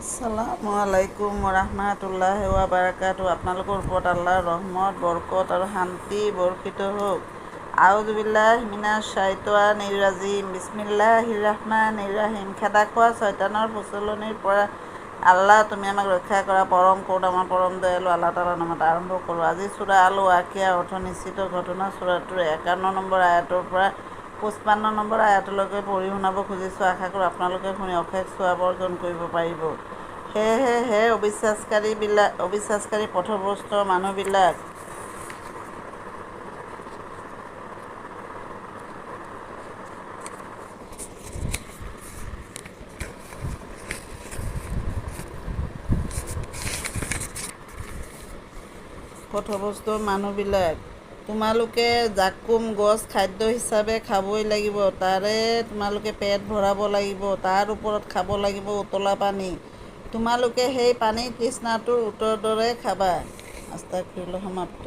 আসসালামু আলাইকুম ওৰহমাতুল্লাহি ওয়া বাৰাকাতুহু। আপোনালোকৰ ওপৰত আল্লাহৰ ৰহমত, বৰকত আৰু শান্তি বৰ্ষিত হওক। আউযু বিল্লাহি মিনাশ শাইতানিৰ ৰাজিম। বিসমিল্লাহিৰ ৰহমানিৰ ৰহিম। খেদা খোৱা শয়তানৰ প্ৰচলনিৰ পৰা আল্লাহ তুমি আমাক ৰক্ষা কৰা। পৰম কৰোণাময় পৰম দয়ালু আল্লাহ তাআলাৰ নামত আৰম্ভ কৰোঁ। আজি সূৰা আল ৱাকিয়া অৰ্থ নিশ্চিত ঘটনা। সূৰাটোৰ 51 নম্বৰ আয়াতৰ পৰা 55 নম্বৰ আয়াতলৈকে পঢ়ি শুনাব খুজিছোঁ। আশা কৰোঁ আপোনালোকে শুনি অশেষ সৱাব অৰ্জন কৰিব পাৰিব। সেয়েহে হে অবিশ্বাসকাৰী পথভ্ৰষ্ট মানুহবিলাক, তোমালোকে জাকুম গছ খাদ্য হিচাপে খাবই লাগিব। তাৰে তোমালোকে পেট ভৰাব লাগিব। তাৰ ওপৰত খাব লাগিব উতলা পানী। তোমালোকে সেই পানী তৃষ্ণাতুৰ ওঁতৰ দৰে খাবা। আস্তাগফিৰুল্লাহ। সমাপ্ত।